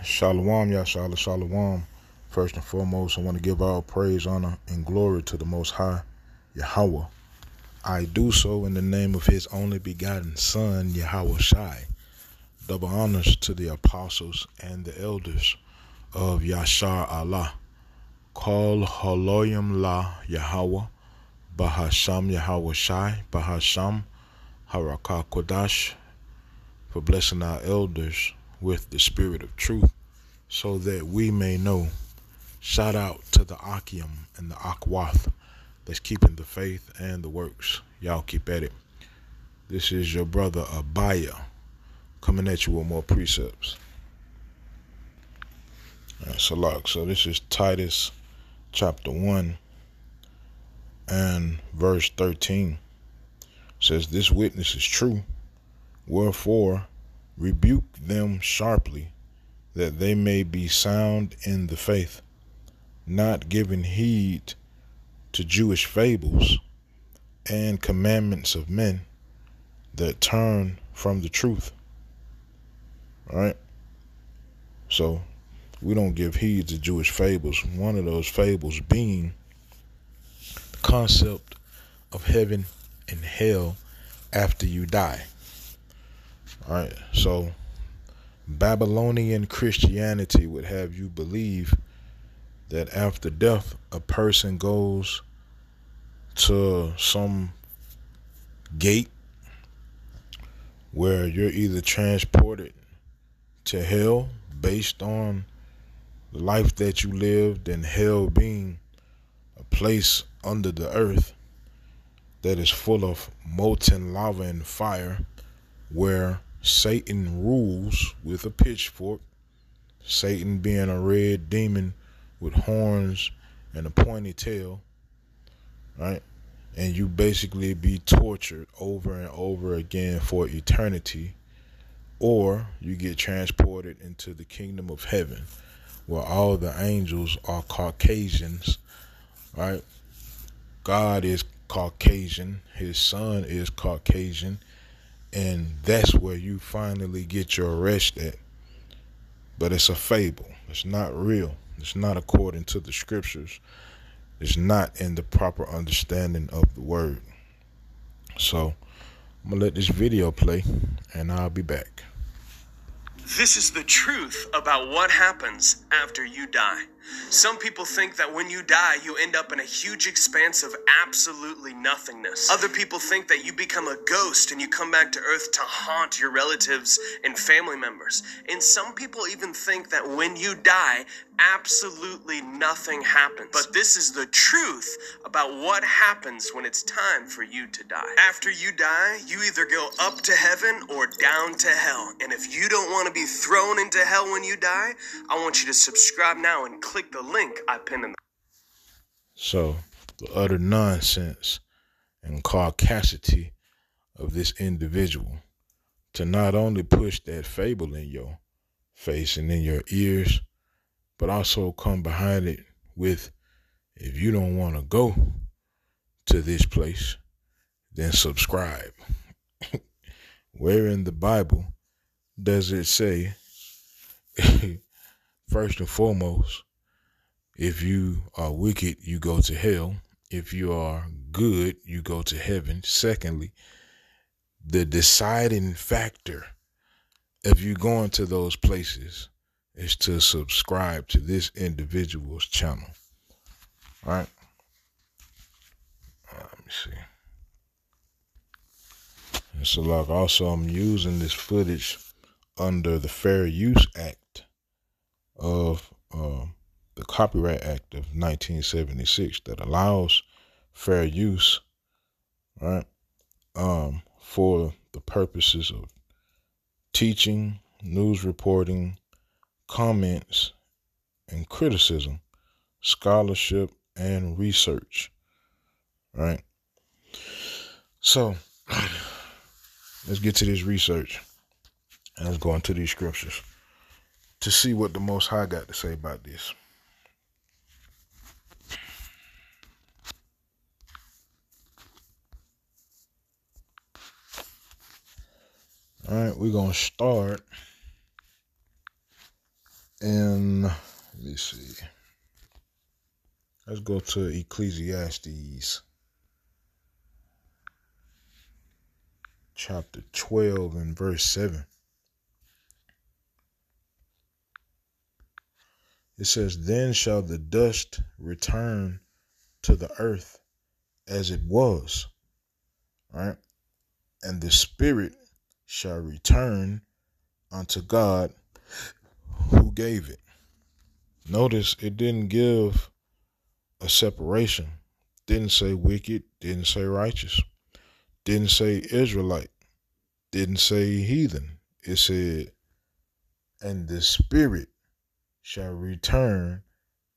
Shalom, Yashala, Shalom. First and foremost, I want to give all praise, honor, and glory to the Most High, Yahweh. I do so in the name of His only begotten Son, Yahweh Shai. Double honors to the apostles and the elders of Yashar Allah. Call Haloyim La Yahweh, Bahasham Yahweh Shai, Bahasham Harakah Kodash, for blessing our elders with the spirit of truth, so that we may know. Shout out to the Akim and the Akwath that's keeping the faith and the works. Y'all keep at it. This is your brother Abaya coming at you with more precepts. So this is Titus chapter 1 and verse 13. It says, "This witness is true. Wherefore rebuke them sharply, that they may be sound in the faith, not giving heed to Jewish fables and commandments of men that turn from the truth." All right? So we don't give heed to Jewish fables. One of those fables being the concept of heaven and hell after you die. All right? So Babylonian Christianity would have you believe that after death, a person goes to some gate where you're either transported to hell based on the life that you lived, and hell being a place under the earth that is full of molten lava and fire, where Satan rules with a pitchfork, Satan being a red demon with horns and a pointy tail, right? And you basically be tortured over and over again for eternity, or you get transported into the kingdom of heaven, where all the angels are Caucasians, right? God is Caucasian, His Son is Caucasian, and that's where you finally get your rest at. But it's a fable. It's not real. It's not according to the scriptures. It's not in the proper understanding of the word. So I'm gonna let this video play, and I'll be back. This is the truth about what happens after you die. Some people think that when you die, you end up in a huge expanse of absolutely nothingness. Other people think that you become a ghost and you come back to Earth to haunt your relatives and family members. And some people even think that when you die, absolutely nothing happens. But this is the truth about what happens when it's time for you to die. After you die, you either go up to heaven or down to hell. And if you don't want to be thrown into hell when you die, I want you to subscribe now and click the link I pinned in the... So the utter nonsense and caucasity of this individual to not only push that fable in your face and in your ears, but also come behind it with, if you don't want to go to this place, then subscribe. Where in the Bible does it say, first and foremost, if you are wicked, you go to hell. If you are good, you go to heaven. Secondly, the deciding factor of you going to those places is to subscribe to this individual's channel. All right. Let me see. And so, like, also, I'm using this footage under the Fair Use Act of the Copyright Act of 1976 that allows fair use, right, for the purposes of teaching, news reporting, comments, and criticism, scholarship, and research, right? So let's get to this research and let's go into these scriptures to see what the Most High got to say about this. All right, we're going to start And let me see. Let's go to Ecclesiastes chapter 12 and verse 7. It says, "Then shall the dust return to the earth as it was, right? And the spirit shall return unto God who gave it." Notice it didn't give a separation. Didn't say wicked, didn't say righteous, didn't say Israelite, didn't say heathen. It said, and the spirit shall return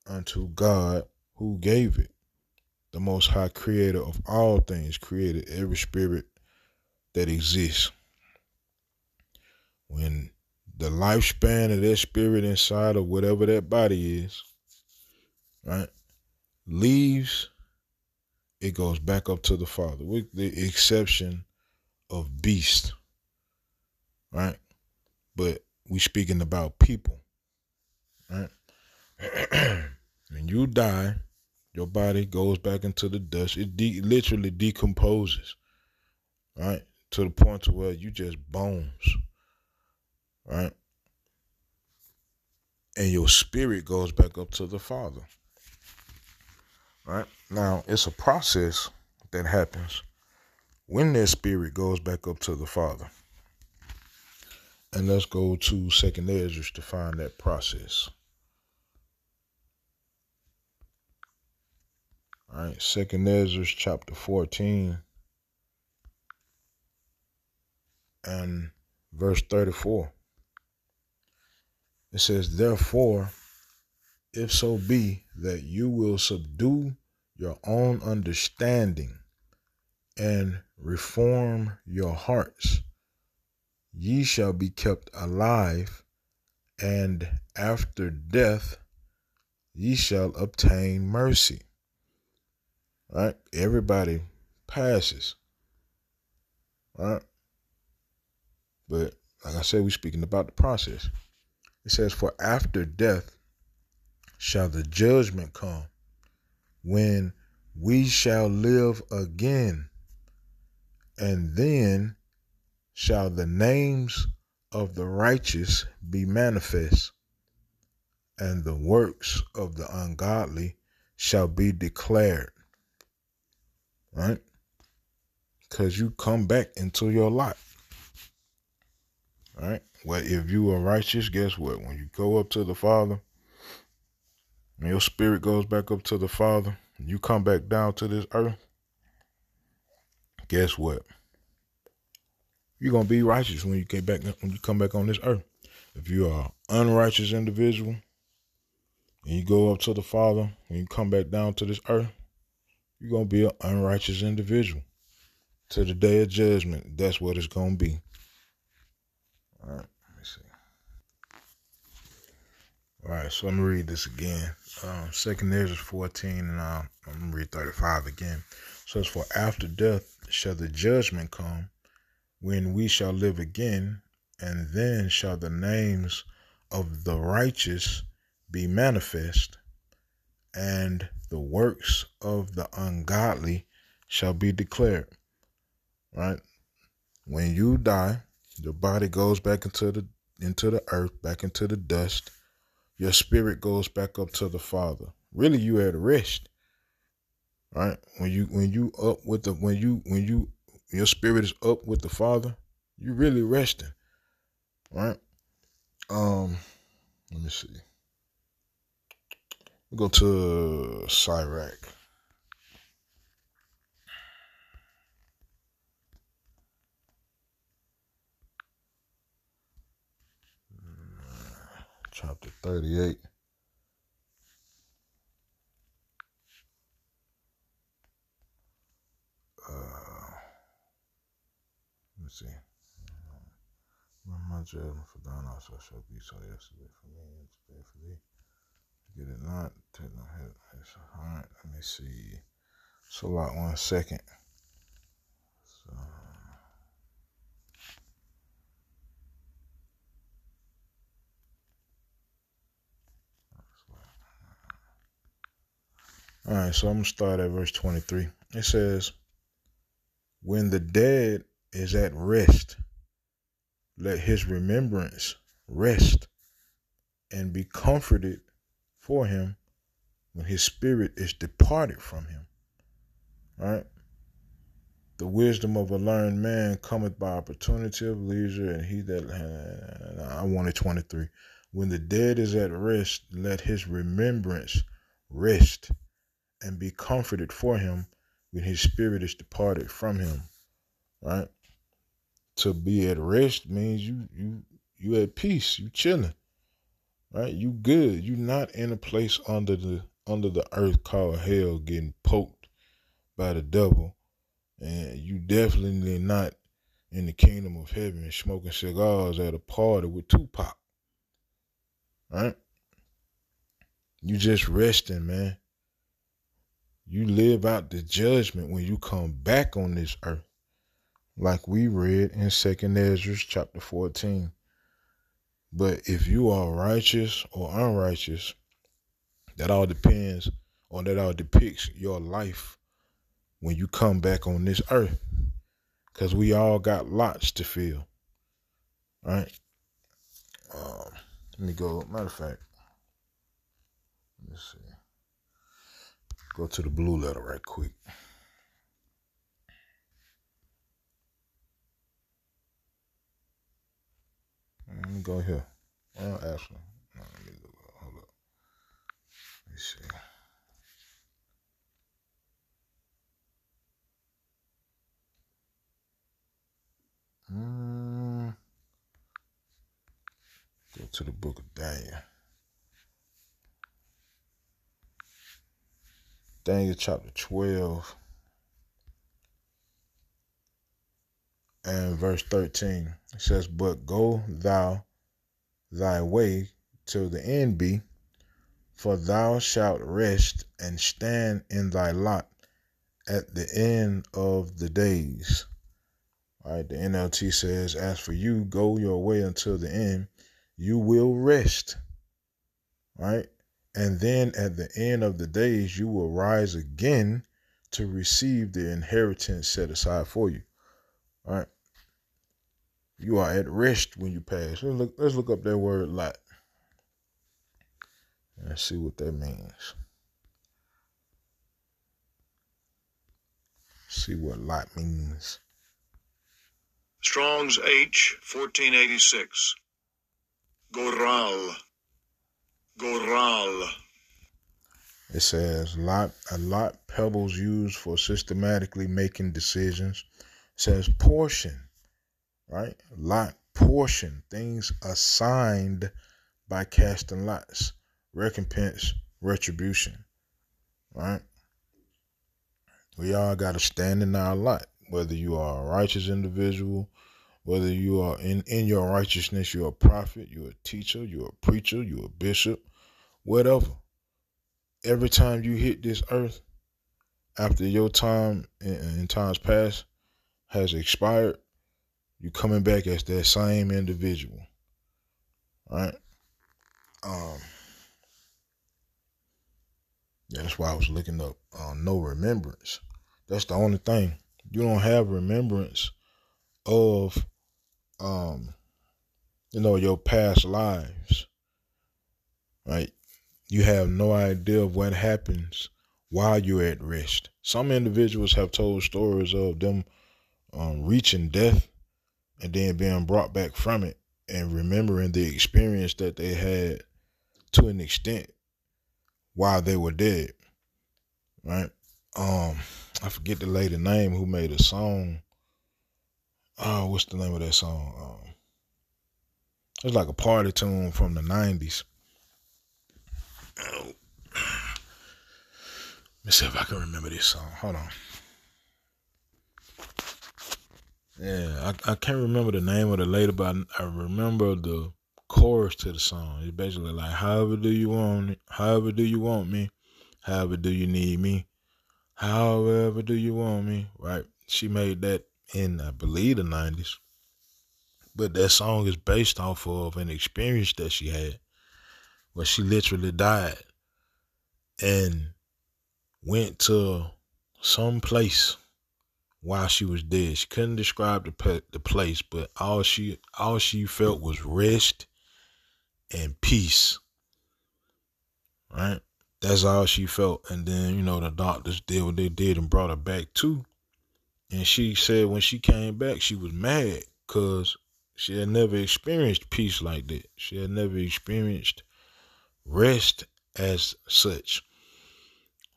unto God who gave it. The Most High Creator of all things created every spirit that exists. When the lifespan of that spirit inside of whatever that body is, right, leaves, it goes back up to the Father, with the exception of beasts, right? But we speaking about people, right? When you die, your body goes back into the dust. It literally decomposes, right? To the point to where you just bones, right? And your spirit goes back up to the Father, right? Now, it's a process that happens when that spirit goes back up to the Father. And let's go to 2nd Ezra to find that process. All right, 2nd Ezra chapter 14 and verse 34. It says, "Therefore, if so be that you will subdue your own understanding and reform your hearts, ye shall be kept alive, and after death ye shall obtain mercy." Right? Everybody passes. Right? But like I said, we're speaking about the process. It says, "For after death shall the judgment come, when we shall live again, and then shall the names of the righteous be manifest, and the works of the ungodly shall be declared." Right? Because you come back into your lot. Right? Well, if you are righteous, guess what? When you go up to the Father, and your spirit goes back up to the Father, and you come back down to this earth, guess what? You're gonna be righteous when you come back on this earth. If you are an unrighteous individual and you go up to the Father and you come back down to this earth, you're gonna be an unrighteous individual. To the day of judgment, that's what it's gonna be. All right, let me see. All right, so let me read this again. 2nd Ezra 14, and I'm gonna read 35 again. So it's, "For after death shall the judgment come, when we shall live again, and then shall the names of the righteous be manifest, and the works of the ungodly shall be declared." Right? When you die, your body goes back into the earth, back into the dust. Your spirit goes back up to the Father. Really, you at rest. Right? When you up with the when you your spirit is up with the Father, you really resting. Right? Let me see. We go to Sirach. Chapter 38. Let me see. My judgment for thine also shall be so yesterday for me and today for thee. Get it not, take no head. All right, let me see. So like 1 second. So, All right, so I'm going to start at verse 23. It says, when the dead is at rest, let his remembrance rest and be comforted for him when his spirit is departed from him. All right. The wisdom of a learned man cometh by opportunity of leisure, and he that I wanted 23. When the dead is at rest, let his remembrance rest and be comforted for him when his spirit is departed from him. Right? To be at rest means you at peace, you chilling. Right? You good. You not in a place under the earth called hell getting poked by the devil. And you definitely not in the kingdom of heaven smoking cigars at a party with Tupac. Right? You just resting, man. You live out the judgment when you come back on this earth. Like we read in 2nd Ezra chapter 14. But if you are righteous or unrighteous, that all depends, or that all depicts your life when you come back on this earth. Because we all got lots to fill. Right? Let me go. Matter of fact, let's see. Go to the blue letter right quick. Let me go here. Well, actually, no, let me look. Hold up. Let me see. Go to the book of Daniel. Daniel chapter 12 and verse 13. It says, but go thou thy way till the end be, for thou shalt rest and stand in thy lot at the end of the days. All right, the NLT says, as for you, go your way until the end, you will rest. Right? And then at the end of the days, you will rise again to receive the inheritance set aside for you. All right? You are at rest when you pass. Let's look up that word lot. And see what that means. See what lot means. Strong's H 1486. Goral. Goral. It says a lot, pebbles used for systematically making decisions. It says portion, right? Lot, portion, things assigned by casting lots. Recompense, retribution, right? We all got to stand in our lot, whether you are a righteous individual, whether you are in your righteousness, you're a prophet, you're a teacher, you're a preacher, you're a bishop, whatever. Every time you hit this earth, after your time in times past has expired, you coming back as that same individual. Right? Yeah, that's why I was looking up no remembrance. That's the only thing. You don't have remembrance of your past lives. Right? You have no idea of what happens while you're at rest. Some individuals have told stories of them reaching death and then being brought back from it and remembering the experience that they had to an extent while they were dead. Right? I forget the lady name who made a song. Oh, what's the name of that song? It's like a party tune from the 90s. Oh. Let me see if I can remember this song. Hold on. Yeah, I can't remember the name of the lady, but I remember the chorus to the song. It's basically like, however do you want it? However do you want me? However do you need me? However do you want me? Right? She made that in, I believe, the 90s. But that song is based off of an experience that she had where she literally died. And went to some place while she was dead. She couldn't describe the place, but all she felt was rest and peace. Right? That's all she felt. And then, the doctors did what they did and brought her back too. And she said when she came back, she was mad because she had never experienced peace like that. She had never experienced rest as such.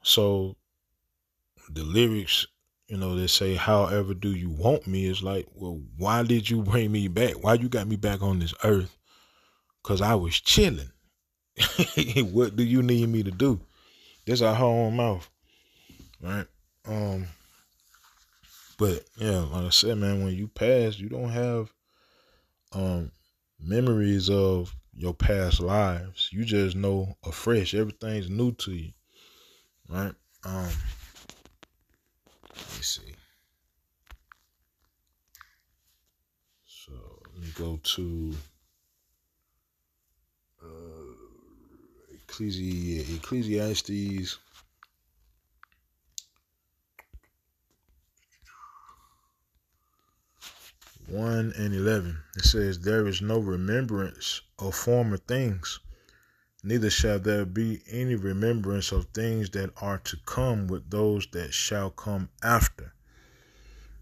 So the lyrics, they say, however do you want me? It's like, well, why did you bring me back? Why you got me back on this earth? Because I was chilling. What do you need me to do? That's our whole mouth. Right? But yeah, like I said, man, when you pass, you don't have memories of your past lives. You just know afresh. Everything's new to you. Right? Let me see. So let me go to Ecclesiastes 1:11. It says, there is no remembrance of former things, neither shall there be any remembrance of things that are to come with those that shall come after.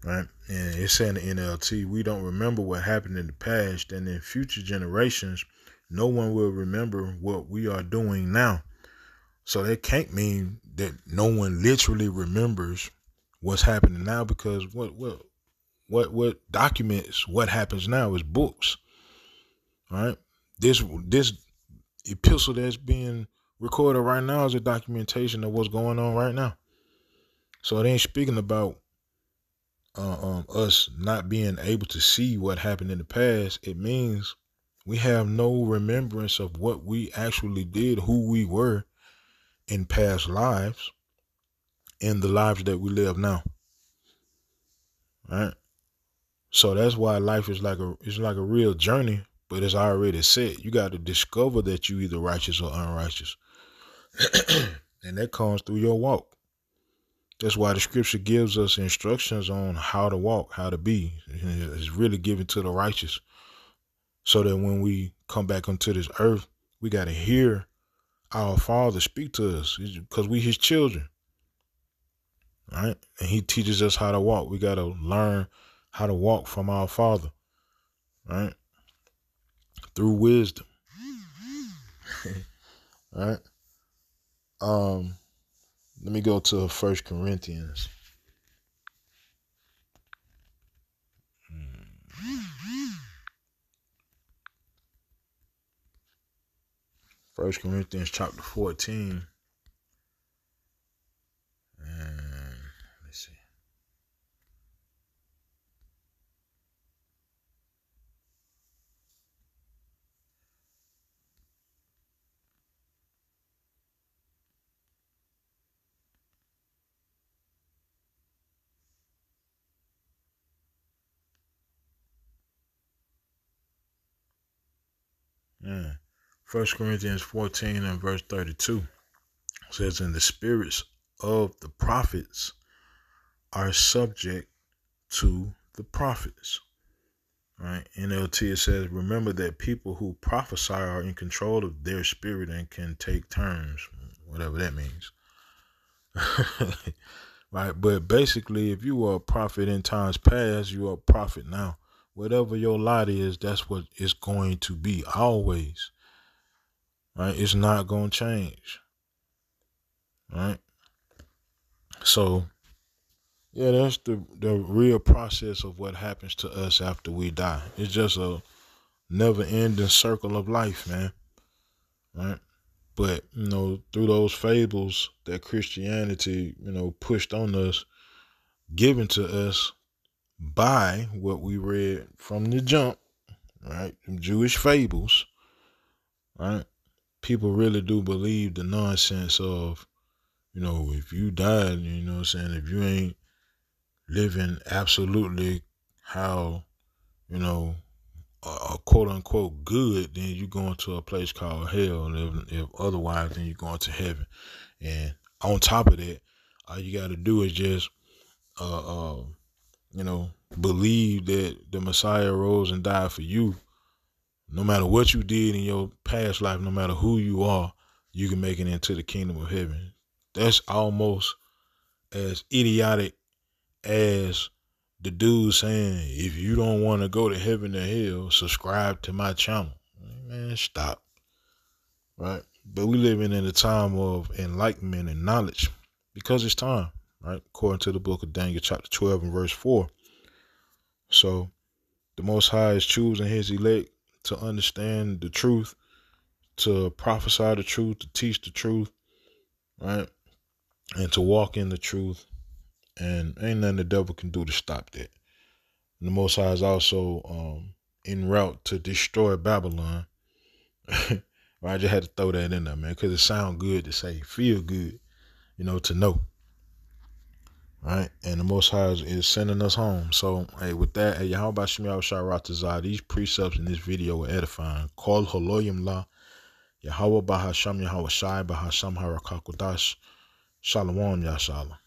Right? And it's saying in the NLT, we don't remember what happened in the past, and in future generations, no one will remember what we are doing now. So that can't mean that no one literally remembers what's happening now, because what documents what happens now is books. Right? This epistle that's being recorded right now is a documentation of what's going on right now. So it ain't speaking about us not being able to see what happened in the past. It means we have no remembrance of what we actually did, who we were in past lives, and the lives that we live now. Right? So that's why life is like a real journey, but it's already set. You got to discover that you either righteous or unrighteous. And that comes through your walk. That's why the scripture gives us instructions on how to walk, how to be. It's really given to the righteous. So that when we come back onto this earth, we got to hear our Father speak to us, because we his children. Right? And he teaches us how to walk. We got to learn how to walk from our Father. Right? Through wisdom. Right? Let me go to 1 Corinthians. First Corinthians chapter 14. And let's see. Yeah. 1 Corinthians 14 and verse 32 says, and the spirits of the prophets are subject to the prophets. Right? NLT, it says, remember that people who prophesy are in control of their spirit and can take turns, whatever that means. Right? But basically, if you were a prophet in times past, you are a prophet now. Whatever your lot is, that's what it's going to be always. Right? It's not going to change. Right? So, yeah, that's the real process of what happens to us after we die. It's just a never-ending circle of life, man. Right? But, through those fables that Christianity, pushed on us, given to us by what we read from the jump, right? Them Jewish fables, right? People really do believe the nonsense of, if you died, if you ain't living absolutely how, quote unquote good, then you going to a place called hell. And if otherwise, then you're going to heaven. And on top of that, All you got to do is just, believe that the Messiah rose and died for you. No matter what you did in your past life, no matter who you are, you can make it into the kingdom of heaven. That's almost as idiotic as the dude saying, if you don't want to go to heaven or hell, subscribe to my channel. Man, stop. Right? But we living in a time of enlightenment and knowledge because it's time, right? According to the book of Daniel chapter 12 and verse 4. So the Most High is choosing his elect to understand the truth, to prophesy the truth, to teach the truth, right? And to walk in the truth. And ain't nothing the devil can do to stop that. And the Most High is also en route to destroy Babylon. I just had to throw that in there, man, because it sounds good to say, feel good, to know. Right? And the Most High is sending us home. So, hey, with that, hey, Yahweh Shem Yahushua Ratazah, these precepts in this video were edifying. Call Haloyim La, Yahweh Bahasham Yahweh Shai Bahasham Harakakudash, Shalom Yashala.